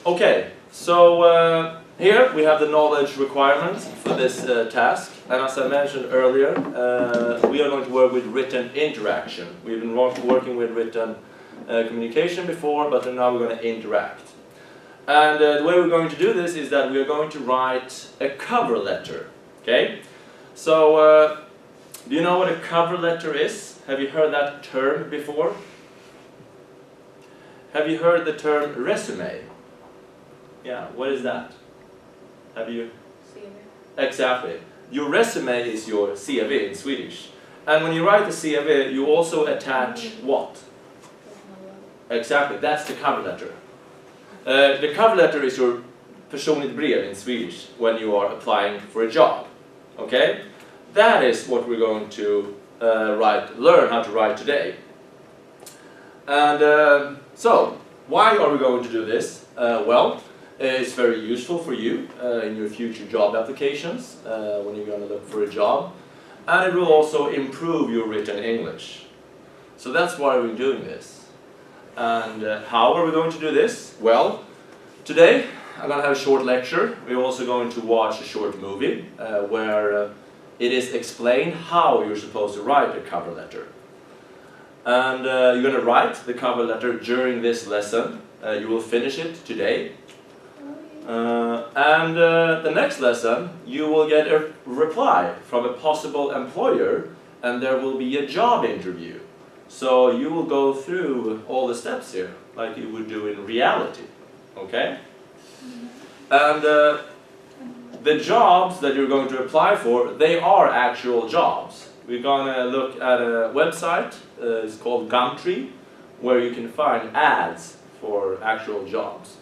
Okay, so here we have the knowledge requirements for this task, and as I mentioned earlier, we are going to work with written interaction. We've been working with written communication before, but now we're going to interact. And the way we're going to do this is that we are going to write a cover letter. Okay? So, do you know what a cover letter is? Have you heard that term before? Have you heard the term resume? Yeah, what is that? Have you? CV. Exactly. Your resume is your CV in Swedish. And when you write the CV, you also attach what? Exactly, that's the cover letter. The cover letter is your personligt brev in Swedish when you are applying for a job. Okay? That is what we're going to learn how to write today. And so, why are we going to do this? Well, it's very useful for you in your future job applications when you're going to look for a job. And it will also improve your written English. So that's why we're doing this. And how are we going to do this? Well, today I'm going to have a short lecture. We're also going to watch a short movie where it is explained how you're supposed to write a cover letter. And you're going to write the cover letter during this lesson. You will finish it today. And the next lesson, you will get a reply from a possible employer, and there will be a job interview. So you will go through all the steps here, like you would do in reality. Okay? And the jobs that you're going to apply for, they are actual jobs. We're going to look at a website, it's called Gumtree, where you can find ads for actual jobs.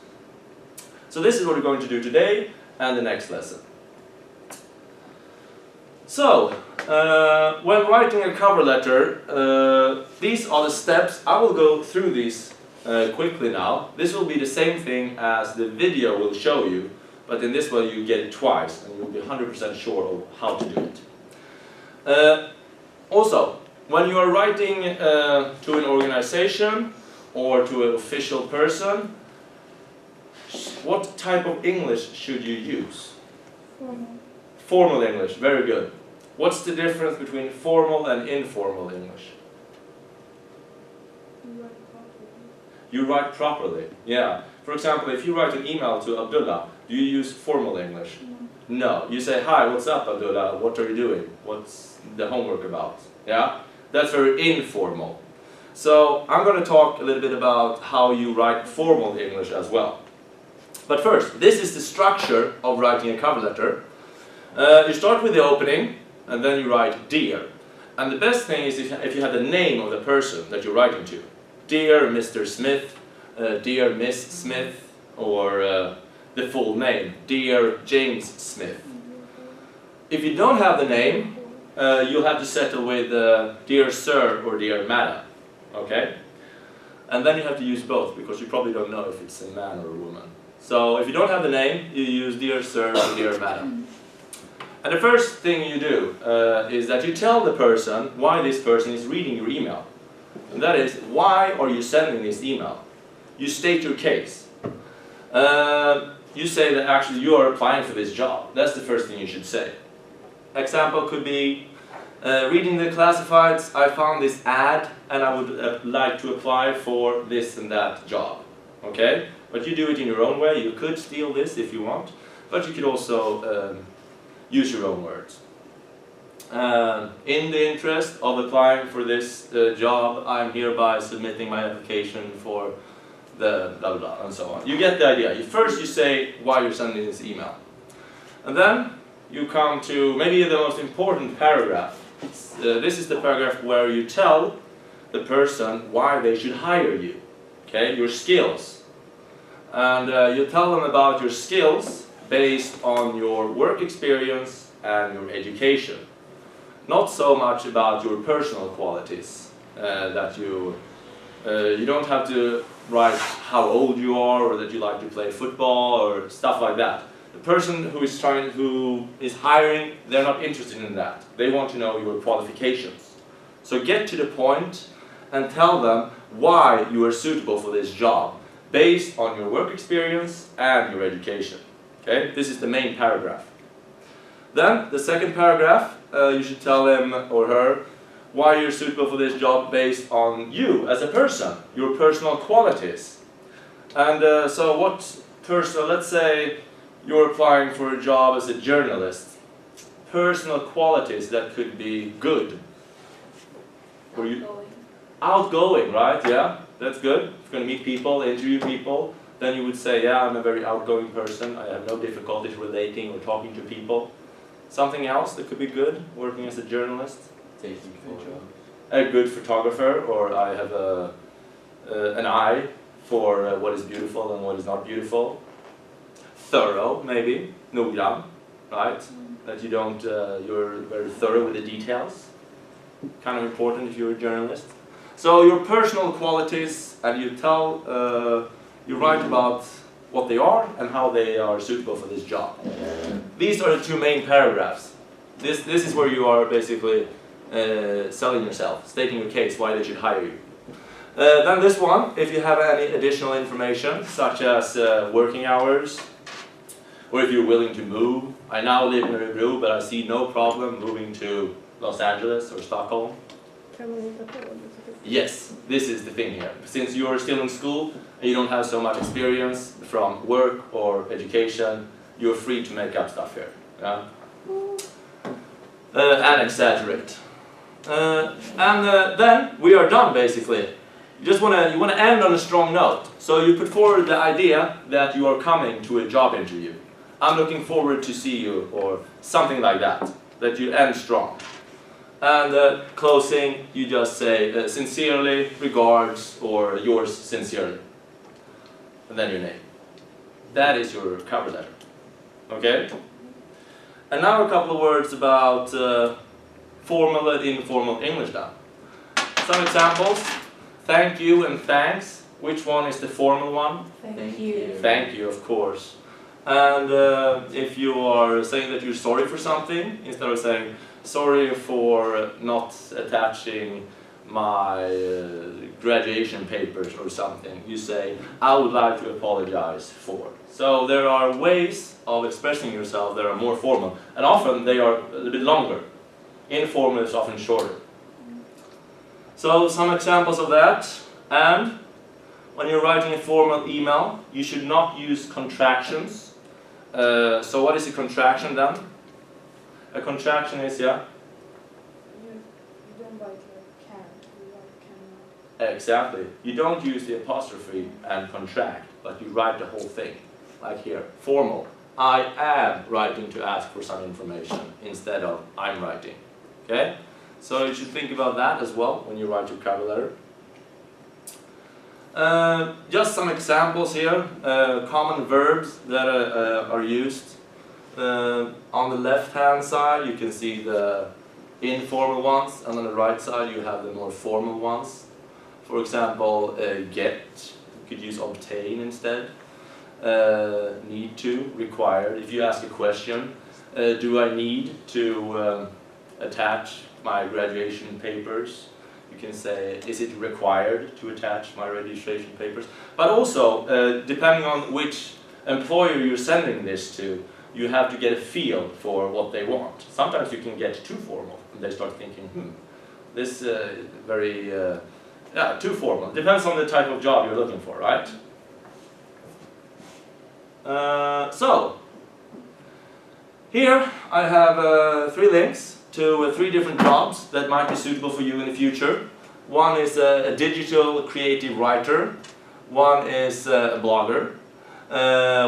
So this is what we're going to do today and the next lesson. So, when writing a cover letter, these are the steps. I will go through these quickly now. This will be the same thing as the video will show you, but in this way you get it twice and you'll be 100% sure of how to do it. Also, when you are writing to an organization or to an official person, what type of English should you use? Formal. Formal English, very good. What's the difference between formal and informal English? You write properly, yeah. For example, if you write an email to Abdullah, do you use formal English? No. You say, hi, what's up, Abdullah? What are you doing? What's the homework about? Yeah? That's very informal. So, I'm going to talk a little bit about how you write formal English as well. But first, this is the structure of writing a cover letter. You start with the opening, and then you write dear. And the best thing is if you have the name of the person that you're writing to. Dear Mr. Smith, dear Miss Smith, or the full name, dear James Smith. If you don't have the name, you'll have to settle with dear sir or dear madam. Okay? And then you have to use both, because you probably don't know if it's a man or a woman. So if you don't have the name, you use dear sir or dear madam. And the first thing you do is that you tell the person why this person is reading your email. And that is, why are you sending this email? You state your case. You say that actually you are applying for this job. That's the first thing you should say. Example could be, reading the classifieds, I found this ad and I would like to apply for this and that job. Okay? But you do it in your own way. You could steal this if you want, but you could also use your own words. In the interest of applying for this job, I'm hereby submitting my application for the blah blah blah and so on. You get the idea. First you say why you're sending this email. And then you come to maybe the most important paragraph. This is the paragraph where you tell the person why they should hire you. Okay, your skills. And you tell them about your skills based on your work experience and your education. Not so much about your personal qualities, that you don't have to write how old you are or that you like to play football or stuff like that. The person who is hiring, they're not interested in that. They want to know your qualifications. So get to the point and tell them why you are suitable for this job based on your work experience and your education. Okay, this is the main paragraph. Then, the second paragraph, you should tell him or her why you're suitable for this job based on you as a person, your personal qualities. And so what personal, let's say you're applying for a job as a journalist. Personal qualities that could be good. Outgoing. Outgoing, right? Yeah, that's good. If you're going to meet people, interview people, then you would say, yeah, I'm a very outgoing person. I have no difficulties relating or talking to people. Something else that could be good, working as a journalist. Taking photos. A good photographer, or I have an eye for what is beautiful and what is not beautiful. Thorough, maybe. Noggrann, right? That you don't, you're very thorough with the details. Kind of important if you're a journalist. So your personal qualities, and you tell, you write about what they are and how they are suitable for this job. These are the two main paragraphs. This is where you are basically selling yourself, stating your case, why they should hire you. Then this one, if you have any additional information, such as working hours, or if you're willing to move. I now live in Örebro, but I see no problem moving to Los Angeles or Stockholm. Yes, this is the thing here. Since you are still in school and you don't have so much experience from work or education, you're free to make up stuff here. Yeah? And exaggerate. Then we are done basically. You want to end on a strong note. So you put forward the idea that you are coming to a job interview. I'm looking forward to see you, or something like that. That you end strong. And closing, you just say sincerely, regards, or yours sincerely. And then your name. That is your cover letter. Okay? And now a couple of words about formal and informal English now. Some examples. Thank you and thanks. Which one is the formal one? Thank you. Thank you, of course. And if you are saying that you're sorry for something, instead of saying, sorry for not attaching my graduation papers or something, you say, I would like to apologize for. So there are ways of expressing yourself that are more formal, and often they are a little bit longer. Informal is often shorter. So some examples of that. And when you're writing a formal email, you should not use contractions. So what is a contraction then? A contraction is, yeah? You don't write like can, you write cannot. Exactly. You don't use the apostrophe and contract, but you write the whole thing. Like here, formal. I am writing to ask for some information instead of I'm writing. Okay? So you should think about that as well when you write your cover letter. Just some examples here, common verbs that are used. On the left-hand side you can see the informal ones, and on the right side you have the more formal ones. For example, get, you could use obtain instead. Need to, required. If you ask a question, do I need to attach my graduation papers? You can say, is it required to attach my registration papers? But also, depending on which employer you're sending this to, you have to get a feel for what they want. Sometimes you can get too formal, and they start thinking, this is very, yeah, too formal. Depends on the type of job you're looking for, right? So, here I have 3 links to 3 different jobs that might be suitable for you in the future. One is a digital creative writer, one is a blogger,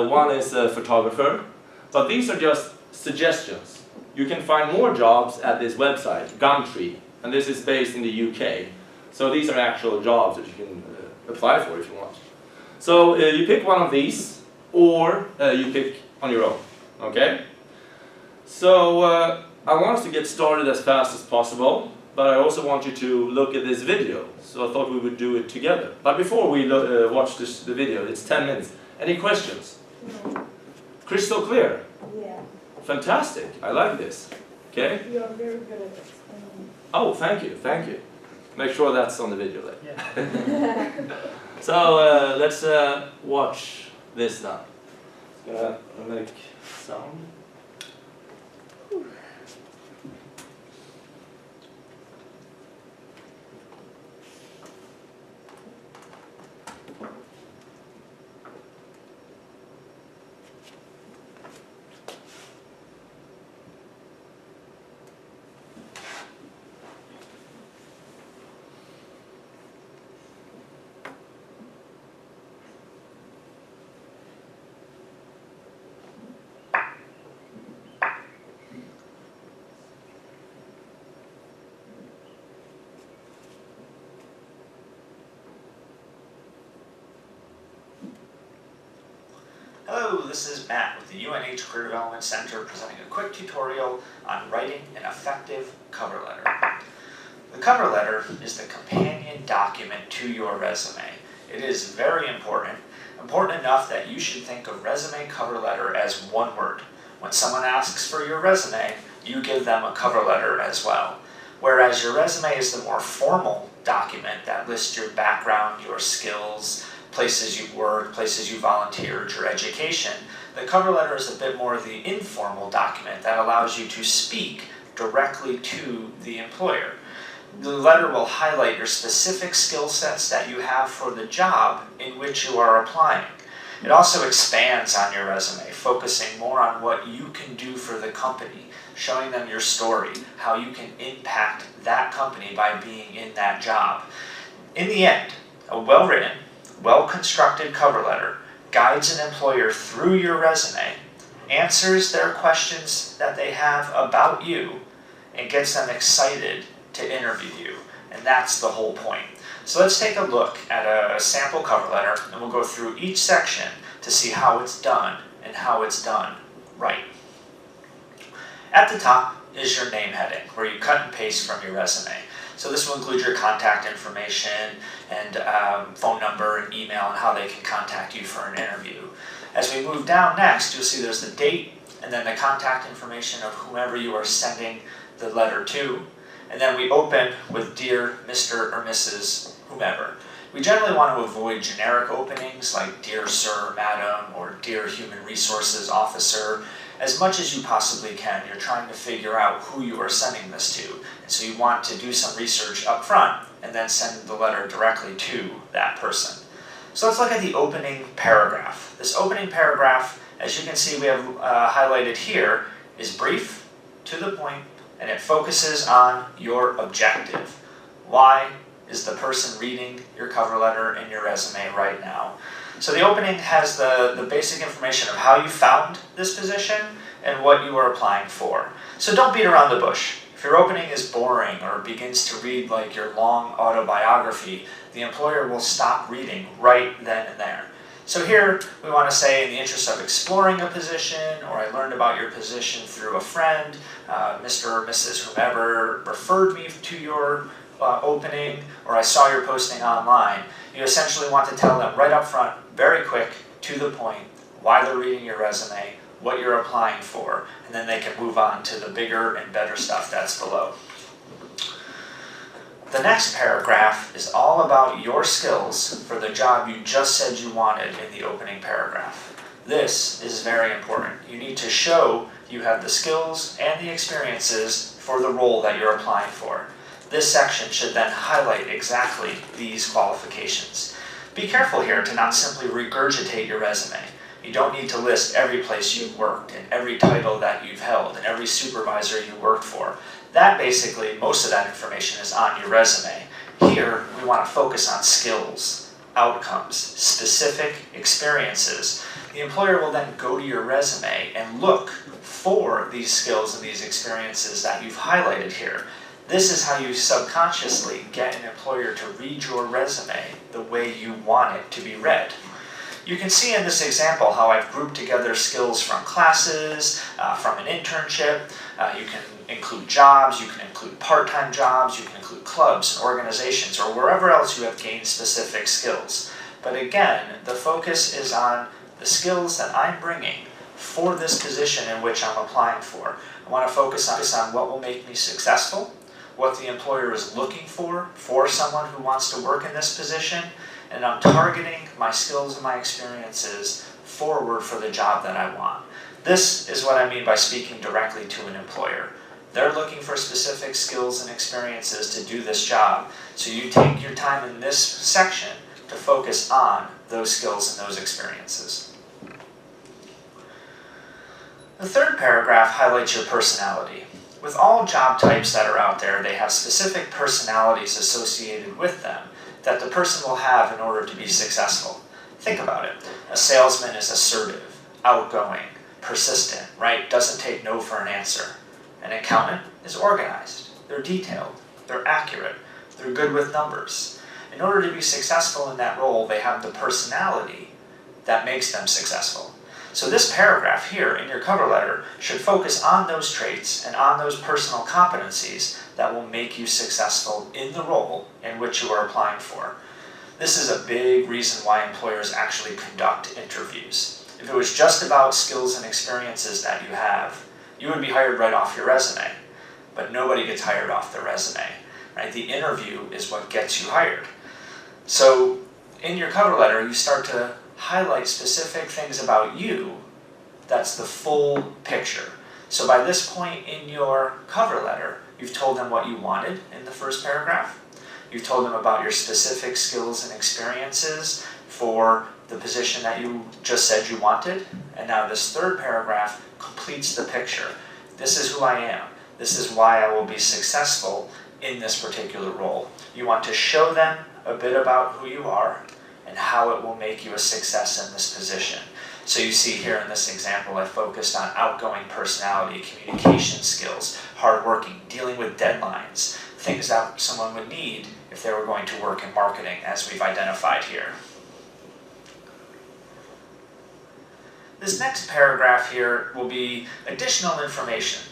one is a photographer. But these are just suggestions. You can find more jobs at this website, Gumtree, and this is based in the UK. So these are actual jobs that you can apply for if you want. So you pick one of these, or you pick on your own, okay? So I want us to get started as fast as possible, but I also want you to look at this video. So I thought we would do it together. But before we watch the video, it's 10 minutes. Any questions? No. Crystal clear? Yeah. Fantastic, I like this. Okay? You are very good at explaining. Oh, thank you, thank you. Make sure that's on the video then. Yeah. So let's watch this now. It's gonna make sound. Hello, this is Matt with the UNH Career Development Center presenting a quick tutorial on writing an effective cover letter. The cover letter is the companion document to your resume. It is very important enough that you should think of resume cover letter as one word. When someone asks for your resume, you give them a cover letter as well. Whereas your resume is the more formal document that lists your background, your skills, places you've worked, places you volunteered, your education, the cover letter is a bit more of the informal document that allows you to speak directly to the employer. The letter will highlight your specific skill sets that you have for the job in which you are applying. It also expands on your resume, focusing more on what you can do for the company, showing them your story, how you can impact that company by being in that job. In the end, a well-written, well-constructed cover letter guides an employer through your resume, answers their questions that they have about you, and gets them excited to interview you. And that's the whole point. So let's take a look at a sample cover letter, and we'll go through each section to see how it's done and how it's done right. At the top is your name heading, where you cut and paste from your resume. So this will include your contact information and phone number and email and how they can contact you for an interview. As we move down next, you'll see there's the date and then the contact information of whomever you are sending the letter to. And then we open with Dear Mr. or Mrs. whomever. We generally want to avoid generic openings like Dear Sir, Madam, or Dear Human Resources Officer. As much as you possibly can, you're trying to figure out who you are sending this to. And so you want to do some research up front and then send the letter directly to that person. So let's look at the opening paragraph. This opening paragraph, as you can see we have highlighted here, is brief, to the point, and it focuses on your objective. Why is the person reading your cover letter and your resume right now? So the opening has the basic information of how you found this position and what you are applying for. So don't beat around the bush. If your opening is boring or begins to read like your long autobiography, the employer will stop reading right then and there. So here we want to say, in the interest of exploring a position, or I learned about your position through a friend, Mr. or Mrs. whomever referred me to your opening, or I saw your posting online. You essentially want to tell them right up front, very quick, to the point, why they're reading your resume, what you're applying for, and then they can move on to the bigger and better stuff that's below. The next paragraph is all about your skills for the job you just said you wanted in the opening paragraph. This is very important. You need to show you have the skills and the experiences for the role that you're applying for. This section should then highlight exactly these qualifications. Be careful here to not simply regurgitate your resume. You don't need to list every place you've worked and every title that you've held and every supervisor you worked for. That basically, most of that information is on your resume. Here, we want to focus on skills, outcomes, specific experiences. The employer will then go to your resume and look for these skills and these experiences that you've highlighted here. This is how you subconsciously get an employer to read your resume the way you want it to be read. You can see in this example how I've grouped together skills from classes, from an internship. You can include jobs, you can include part-time jobs, you can include clubs, organizations, or wherever else you have gained specific skills. But again, the focus is on the skills that I'm bringing for this position in which I'm applying for. I want to focus on what will make me successful, what the employer is looking for someone who wants to work in this position, and I'm targeting my skills and my experiences forward for the job that I want. This is what I mean by speaking directly to an employer. They're looking for specific skills and experiences to do this job, so you take your time in this section to focus on those skills and those experiences. The third paragraph highlights your personality. With all job types that are out there, they have specific personalities associated with them that the person will have in order to be successful. Think about it. A salesman is assertive, outgoing, persistent, right? Doesn't take no for an answer. An accountant is organized. They're detailed. They're accurate. They're good with numbers. In order to be successful in that role, they have the personality that makes them successful. So this paragraph here in your cover letter should focus on those traits and on those personal competencies that will make you successful in the role in which you are applying for. This is a big reason why employers actually conduct interviews. If it was just about skills and experiences that you have, you would be hired right off your resume. But nobody gets hired off their resume, right? The interview is what gets you hired. So in your cover letter, you start to highlight specific things about you that's the full picture. So by this point in your cover letter, you've told them what you wanted in the first paragraph. You've told them about your specific skills and experiences for the position that you just said you wanted. And now this third paragraph completes the picture. This is who I am. This is why I will be successful in this particular role. You want to show them a bit about who you are and how it will make you a success in this position. So you see here in this example, I focused on outgoing personality, communication skills, hardworking, dealing with deadlines, things that someone would need if they were going to work in marketing, as we've identified here. This next paragraph here will be additional information.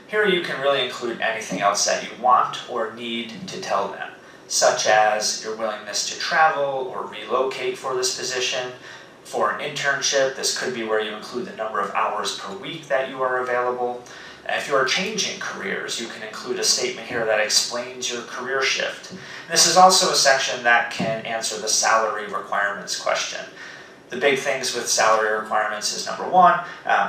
Here you can really include anything else that you want or need to tell them, such as your willingness to travel or relocate for this position. For an internship, this could be where you include the number of hours per week that you are available. If you are changing careers, you can include a statement here that explains your career shift. This is also a section that can answer the salary requirements question. The big things with salary requirements is number one,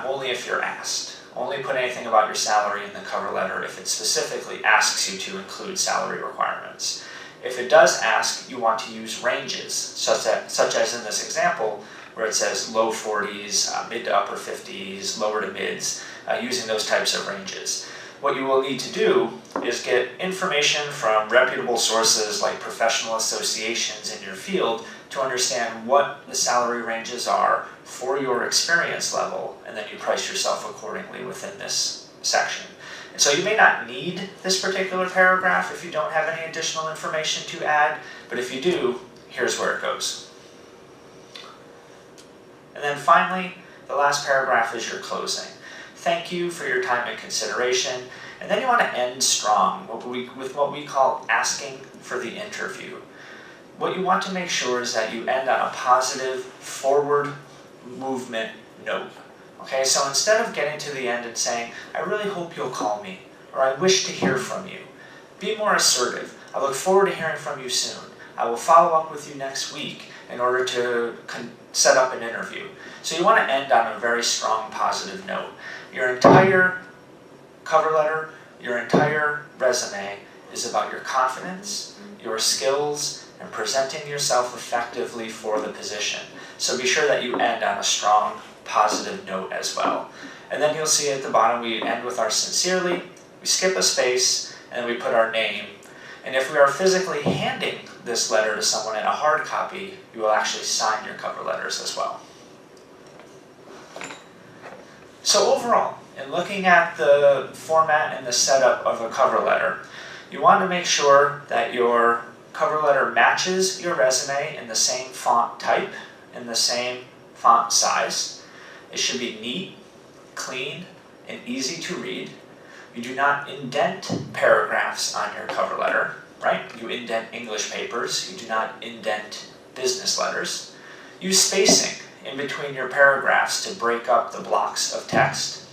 only if you're asked. Only put anything about your salary in the cover letter if it specifically asks you to include salary requirements. If it does ask, you want to use ranges, such as in this example, where it says low 40s, mid to upper 50s, lower to mids, using those types of ranges. What you will need to do is get information from reputable sources like professional associations in your field to understand what the salary ranges are for your experience level, and then you price yourself accordingly within this section. And so you may not need this particular paragraph if you don't have any additional information to add, but if you do, here's where it goes. And then finally, the last paragraph is your closing. Thank you for your time and consideration. And then you want to end strong with what we call asking for the interview. What you want to make sure is that you end on a positive, forward movement note. Okay, so instead of getting to the end and saying, I really hope you'll call me, or I wish to hear from you, be more assertive. I look forward to hearing from you soon. I will follow up with you next week in order to set up an interview. So you want to end on a very strong, positive note. Your entire cover letter, your entire resume is about your confidence, your skills, and presenting yourself effectively for the position. So be sure that you end on a strong, positive note as well. And then you'll see at the bottom we end with our sincerely, we skip a space, and then we put our name. And if we are physically handing this letter to someone in a hard copy, you will actually sign your cover letters as well. So overall, in looking at the format and the setup of a cover letter, you want to make sure that your cover letter matches your resume in the same font type, in the same font size. It should be neat, clean, and easy to read. You do not indent paragraphs on your cover letter, right? You indent English papers. You do not indent business letters. Use spacing in between your paragraphs to break up the blocks of text.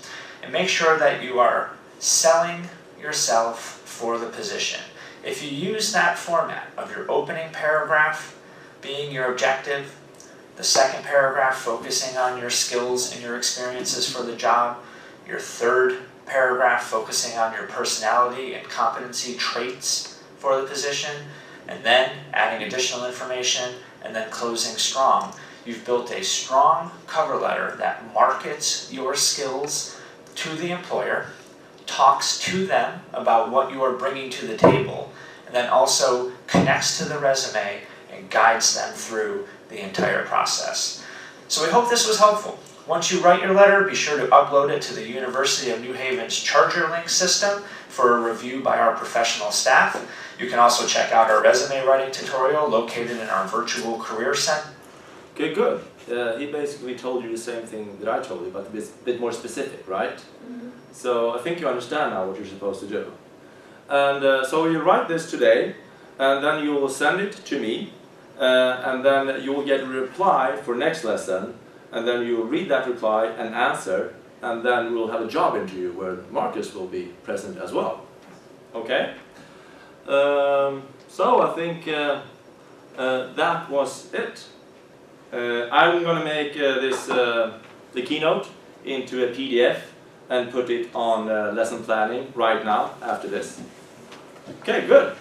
And make sure that you are selling yourself for the position. If you use that format of your opening paragraph being your objective, the second paragraph focusing on your skills and your experiences for the job, your third paragraph focusing on your personality and competency traits for the position, and then adding additional information, and then closing strong, you've built a strong cover letter that markets your skills to the employer, talks to them about what you are bringing to the table, and then also connects to the resume and guides them through the entire process. So we hope this was helpful. Once you write your letter, be sure to upload it to the University of New Haven's ChargerLink system for a review by our professional staff. You can also check out our resume writing tutorial located in our virtual career center. Okay, good. He basically told you the same thing that I told you, but a bit more specific, right? Mm-hmm. So I think you understand now what you're supposed to do. And so you write this today, and then you will send it to me, and then you will get a reply for next lesson, and then you will read that reply and answer, and then we'll have a job interview where Marcus will be present as well. Okay? So I think that was it. I'm going to make the keynote into a PDF and put it on lesson planning right now after this. Okay, good.